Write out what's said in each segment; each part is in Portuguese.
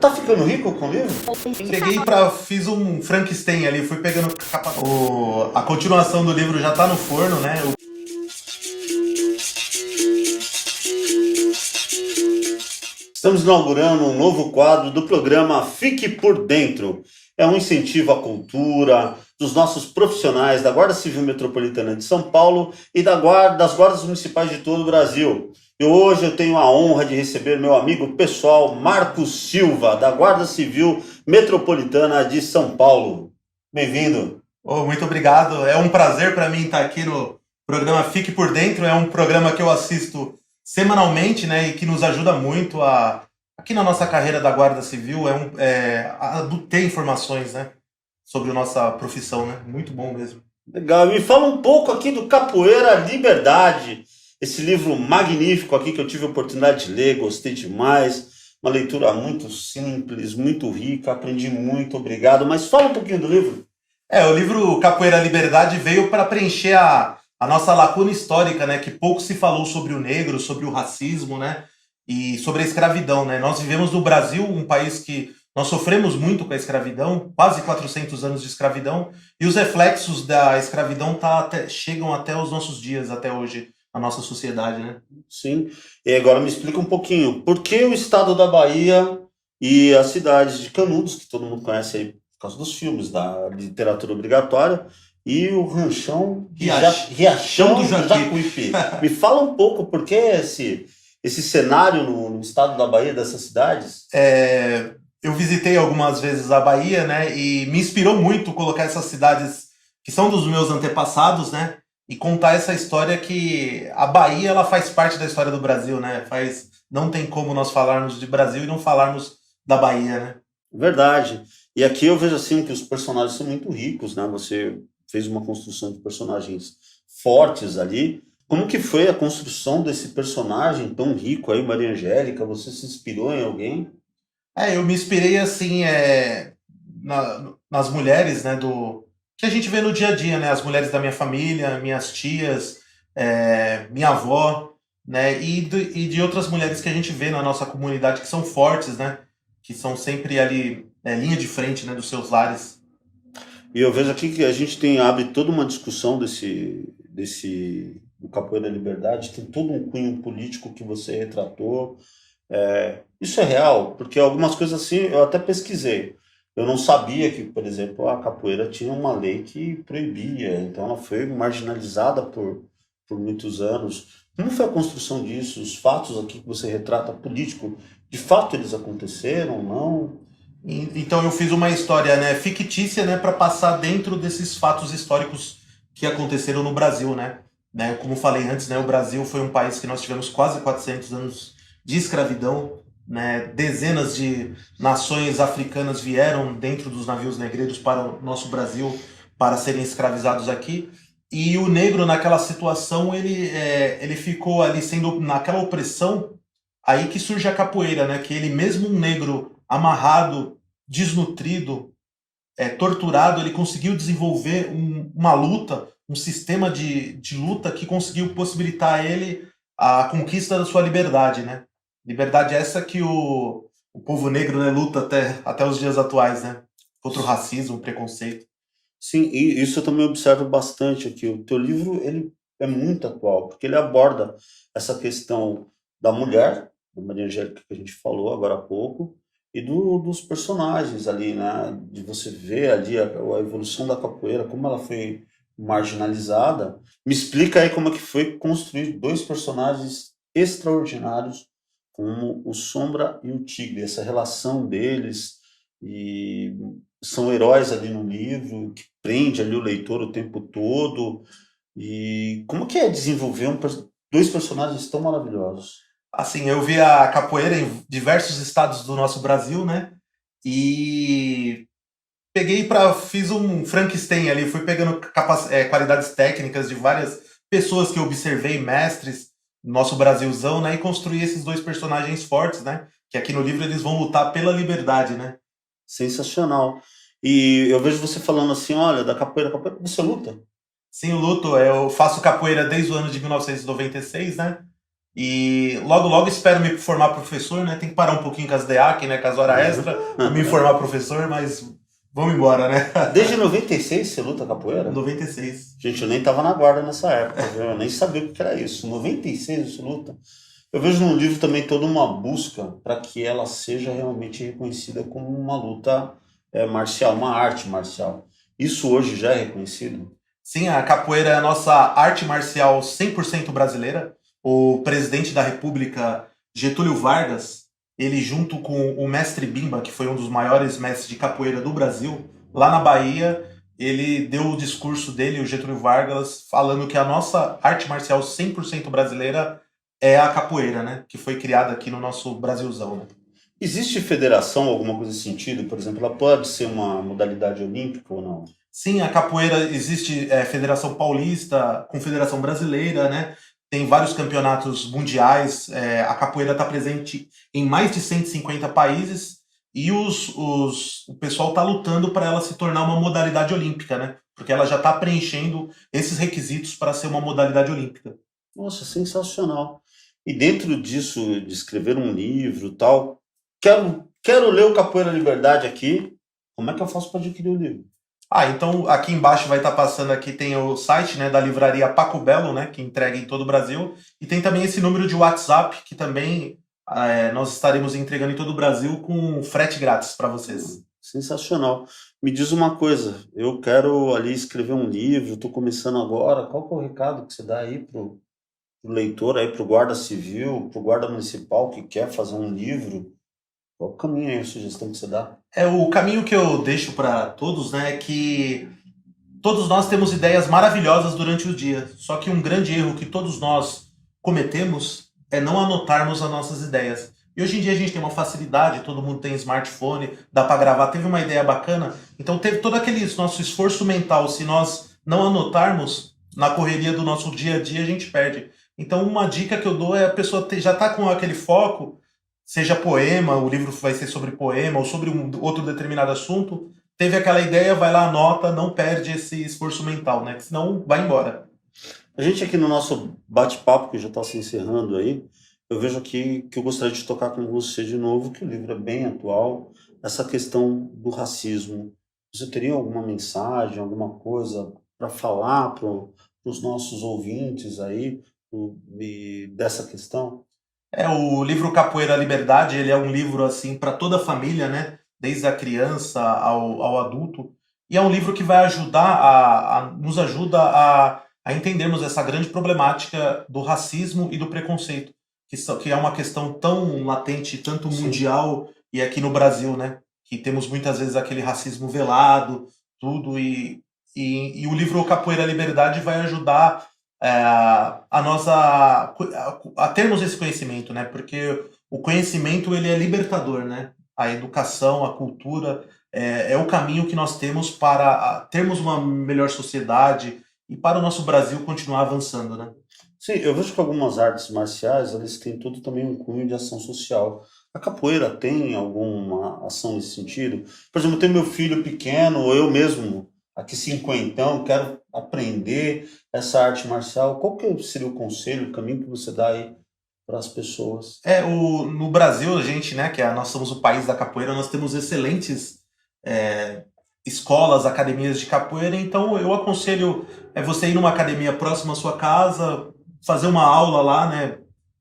tá ficando rico com o livro? Fiz um Frankenstein ali, fui pegando a continuação do livro já tá no forno, né? Estamos inaugurando um novo quadro do programa Fique por Dentro. É um incentivo à cultura dos nossos profissionais da Guarda Civil Metropolitana de São Paulo e das guardas municipais de todo o Brasil. E hoje eu tenho a honra de receber meu amigo pessoal Marcos Silva, da Guarda Civil Metropolitana de São Paulo. Bem-vindo. Muito obrigado. É um prazer para mim estar aqui no programa Fique por Dentro. É um programa que eu assisto semanalmente, né, e que nos ajuda muito aqui na nossa carreira da Guarda Civil, a ter informações, né, sobre a nossa profissão, né? Muito bom mesmo. Legal. Me fala um pouco aqui do Capoeira Liberdade, esse livro magnífico aqui que eu tive a oportunidade de ler, gostei demais. Uma leitura muito simples, muito rica, aprendi muito, obrigado. Mas fala um pouquinho do livro. O livro Capoeira Liberdade veio para preencher a nossa lacuna histórica, né? Que pouco se falou sobre o negro, sobre o racismo, né? E sobre a escravidão, né? Nós vivemos no Brasil, um país que nós sofremos muito com a escravidão, quase 400 anos de escravidão, e os reflexos da escravidão chegam até os nossos dias, até hoje, na nossa sociedade, né? Sim. E agora me explica um pouquinho, por que o estado da Bahia e as cidades de Canudos, que todo mundo conhece aí por causa dos filmes, da literatura obrigatória, e o Ranchão Riachão do Jacuípe. Me fala um pouco por que esse cenário no estado da Bahia, dessas cidades. Eu visitei algumas vezes a Bahia, né, e me inspirou muito colocar essas cidades que são dos meus antepassados, né, e contar essa história que a Bahia, ela faz parte da história do Brasil, né, não tem como nós falarmos de Brasil e não falarmos da Bahia, né. Verdade. E aqui eu vejo assim que os personagens são muito ricos, né, você fez uma construção de personagens fortes ali. Como que foi a construção desse personagem tão rico aí, Maria Angélica? Você se inspirou em alguém? Eu me inspirei, assim, nas mulheres, né, que a gente vê no dia a dia, né, as mulheres da minha família, minhas tias, minha avó, né, e de outras mulheres que a gente vê na nossa comunidade que são fortes, né, que são sempre ali, linha de frente, né, dos seus lares. E eu vejo aqui que a gente abre toda uma discussão do Capoeira Liberdade, tem todo um cunho político que você retratou. Isso é real, porque algumas coisas assim eu até pesquisei. Eu não sabia que, por exemplo, a capoeira tinha uma lei que proibia, então ela foi marginalizada por muitos anos. Como foi a construção disso? Os fatos aqui que você retrata político, de fato eles aconteceram, não? Então eu fiz uma história, né, fictícia, né, para passar dentro desses fatos históricos que aconteceram no Brasil, né? Como falei antes, né, o Brasil foi um país que nós tivemos quase 400 anos de escravidão, né? Dezenas de nações africanas vieram dentro dos navios negreiros para o nosso Brasil para serem escravizados aqui. E o negro, naquela situação, ele ficou ali sendo naquela opressão. Aí que surge a capoeira, né? Que ele, mesmo um negro amarrado, desnutrido, torturado, ele conseguiu desenvolver uma luta, um sistema de luta que conseguiu possibilitar a ele a conquista da sua liberdade, né? Liberdade essa que o povo negro, né, luta até os dias atuais, né? Contra o racismo, o preconceito. Sim, e isso eu também observo bastante aqui. O teu livro ele é muito atual, porque ele aborda essa questão da mulher, da Maria Angélica que a gente falou agora há pouco, e dos personagens ali, né? De você ver ali a evolução da capoeira, como ela foi marginalizada. Me explica aí como é que foi construir dois personagens extraordinários, como o Sombra e o Tigre, essa relação deles, e são heróis ali no livro, que prende ali o leitor o tempo todo. E como que é desenvolver dois personagens tão maravilhosos? Assim, eu vi a capoeira em diversos estados do nosso Brasil, né? E fiz um Frankenstein ali, fui pegando qualidades técnicas de várias pessoas que eu observei, mestres, no nosso Brasilzão, né? E construí esses dois personagens fortes, né? Que aqui no livro eles vão lutar pela liberdade, né? Sensacional. E eu vejo você falando assim, olha, da capoeira, você luta? Sim, eu luto. Eu faço capoeira desde o ano de 1996, né? E logo, logo espero me formar professor, né? Tem que parar um pouquinho com as DEAC, né? Com as horas extra, pra me formar professor, mas vamos embora, né? Desde 96 você luta capoeira? 96. Gente, eu nem tava na guarda nessa época, viu? Eu nem sabia o que era isso. 96 você luta. Eu vejo no livro também toda uma busca para que ela seja realmente reconhecida como uma luta marcial, uma arte marcial. Isso hoje já é reconhecido? Sim, a capoeira é a nossa arte marcial 100% brasileira. O presidente da República, Getúlio Vargas, ele junto com o mestre Bimba, que foi um dos maiores mestres de capoeira do Brasil, lá na Bahia, ele deu o discurso dele, o Getúlio Vargas, falando que a nossa arte marcial 100% brasileira é a capoeira, né? Que foi criada aqui no nosso Brasilzão, né? Existe federação, alguma coisa nesse sentido? Por exemplo, ela pode ser uma modalidade olímpica ou não? Sim, a capoeira existe Federação Paulista, Confederação Brasileira, né? Tem vários campeonatos mundiais. A capoeira está presente em mais de 150 países e o pessoal está lutando para ela se tornar uma modalidade olímpica, né? Porque ela já está preenchendo esses requisitos para ser uma modalidade olímpica. Nossa, sensacional. E dentro disso, de escrever um livro e tal, quero ler o Capoeira Liberdade aqui. Como é que eu faço para adquirir o livro? Então aqui embaixo vai estar passando aqui, tem o site, né, da livraria Paco Belo, né, que entrega em todo o Brasil, e tem também esse número de WhatsApp, que também nós estaremos entregando em todo o Brasil com frete grátis para vocês. Sensacional. Me diz uma coisa, eu quero ali escrever um livro, estou começando agora. Qual que é o recado que você dá aí pro leitor, aí pro guarda civil, pro guarda municipal que quer fazer um livro? Qual o caminho aí, a sugestão que você dá? O caminho que eu deixo para todos, né, é que todos nós temos ideias maravilhosas durante o dia, só que um grande erro que todos nós cometemos é não anotarmos as nossas ideias. E hoje em dia a gente tem uma facilidade, todo mundo tem smartphone, dá para gravar, teve uma ideia bacana, então teve todo aquele nosso esforço mental, se nós não anotarmos, na correria do nosso dia a dia a gente perde. Então uma dica que eu dou é a pessoa já tá com aquele foco, seja poema, o livro vai ser sobre poema ou sobre um outro determinado assunto, teve aquela ideia, vai lá, anota, não perde esse esforço mental, né? Que senão vai embora. A gente aqui no nosso bate-papo, que já está se encerrando aí, eu vejo aqui que eu gostaria de tocar com você de novo, que o livro é bem atual, essa questão do racismo. Você teria alguma mensagem, alguma coisa para falar para os nossos ouvintes aí dessa questão? O livro Capoeira Liberdade, ele é um livro assim para toda a família, né? Desde a criança ao adulto. E é um livro que vai ajudar nos ajuda a entendermos essa grande problemática do racismo e do preconceito, que é uma questão tão latente, tanto Sim. mundial e aqui no Brasil, né? Que temos muitas vezes aquele racismo velado, tudo, e o livro Capoeira Liberdade vai ajudar a nossa a termos esse conhecimento, né? Porque o conhecimento ele é libertador, né? A educação, a cultura é o caminho que nós temos para termos uma melhor sociedade e para o nosso Brasil continuar avançando, né? Sim, eu vejo que algumas artes marciais, eles têm tudo também um cunho de ação social. A capoeira tem alguma ação nesse sentido? Por exemplo, eu tenho meu filho pequeno, ou eu mesmo, aqui cinquentão, quero aprender essa arte marcial. Qual que seria o conselho, o caminho que você dá aí para as pessoas? No Brasil, a gente, né, nós somos o país da capoeira, nós temos excelentes escolas, academias de capoeira, então eu aconselho você ir numa academia próxima à sua casa, fazer uma aula lá, né,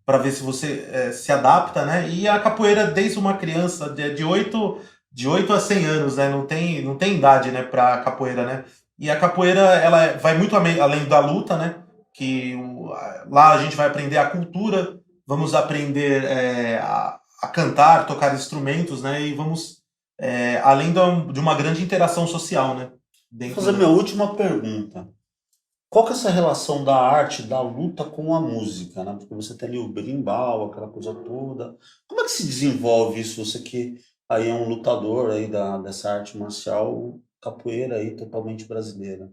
para ver se você se adapta, né, e a capoeira desde uma criança de 8 a 100 anos, né, não tem idade, né, para capoeira, né, e a capoeira, ela vai muito além da luta, né, lá a gente vai aprender a cultura, vamos aprender a cantar, tocar instrumentos, né, e vamos além de uma grande interação social, né? Vou fazer minha última pergunta. Qual que é essa relação da arte, da luta com a música, né? Porque você tem ali o berimbau, aquela coisa toda. Como é que se desenvolve isso? Você que aí é um lutador aí dessa arte marcial, capoeira aí totalmente brasileira.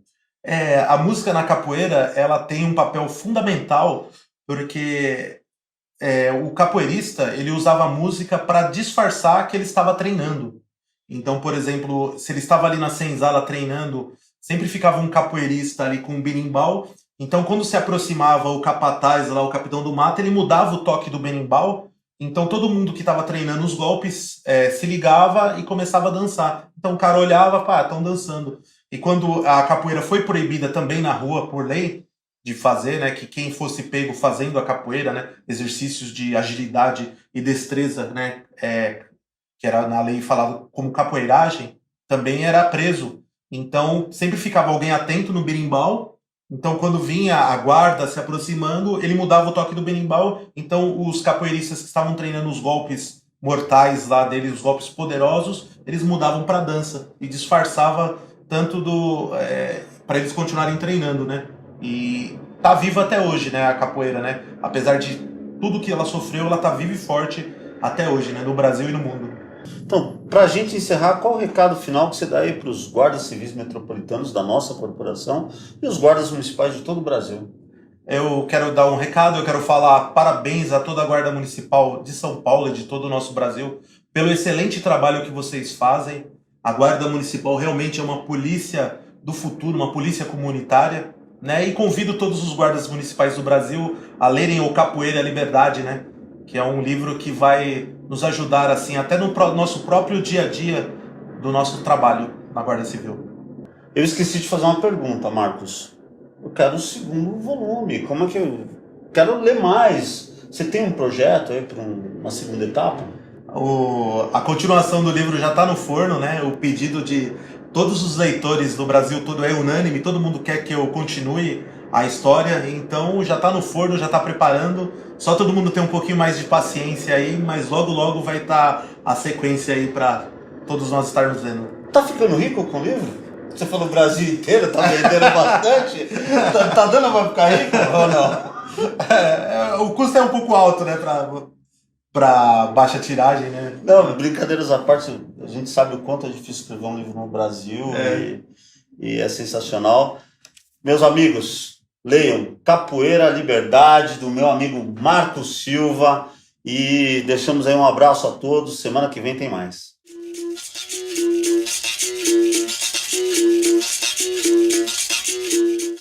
A música na capoeira, ela tem um papel fundamental, porque o capoeirista, ele usava a música para disfarçar que ele estava treinando. Então, por exemplo, se ele estava ali na senzala treinando, sempre ficava um capoeirista ali com um berimbau Então, quando se aproximava o capataz lá, o capitão do mato, ele mudava o toque do berimbau. Então, todo mundo que estava treinando os golpes se ligava e começava a dançar. Então, o cara olhava, pá, estão dançando. E quando a capoeira foi proibida também na rua, por lei, de fazer, né, que quem fosse pego fazendo a capoeira, né, exercícios de agilidade e destreza, né, que era na lei falado como capoeiragem, também era preso. Então, sempre ficava alguém atento no berimbau. Então, quando vinha a guarda se aproximando, ele mudava o toque do berimbau. Então, os capoeiristas que estavam treinando os golpes mortais lá deles, os golpes poderosos, eles mudavam para dança e disfarçava tanto para eles continuarem treinando, né? E tá viva até hoje, né, a capoeira, né? Apesar de tudo que ela sofreu, ela tá viva e forte até hoje, né, no Brasil e no mundo. Então, para a gente encerrar, qual o recado final que você dá aí para os guardas civis metropolitanos da nossa corporação e os guardas municipais de todo o Brasil? Eu quero dar um recado, eu quero falar parabéns a toda a Guarda Municipal de São Paulo e de todo o nosso Brasil pelo excelente trabalho que vocês fazem. A Guarda Municipal realmente é uma polícia do futuro, uma polícia comunitária, né? E convido todos os guardas municipais do Brasil a lerem o Capoeira e a Liberdade, né? Que é um livro que vai nos ajudar, assim, até no nosso próprio dia a dia do nosso trabalho na Guarda Civil. Eu esqueci de fazer uma pergunta, Marcos. Eu quero o segundo volume. Como é que eu quero ler mais? Você tem um projeto aí para uma segunda etapa? A continuação do livro já está no forno, né? O pedido de todos os leitores do Brasil todo é unânime, todo mundo quer que eu continue a história, então já está no forno, já está preparando. Só todo mundo tem um pouquinho mais de paciência aí, mas logo logo vai estar a sequência aí para todos nós estarmos vendo. Tá ficando rico com o livro? Você falou o Brasil inteiro, tá vendendo bastante? Tá dando pra ficar rico ou não? O custo é um pouco alto, né, para baixa tiragem, né? Não, brincadeiras à parte, a gente sabe o quanto é difícil escrever um livro no Brasil e é sensacional. Meus amigos, leiam Capoeira Liberdade, do meu amigo Marcos Silva, e deixamos aí um abraço a todos. Semana que vem tem mais.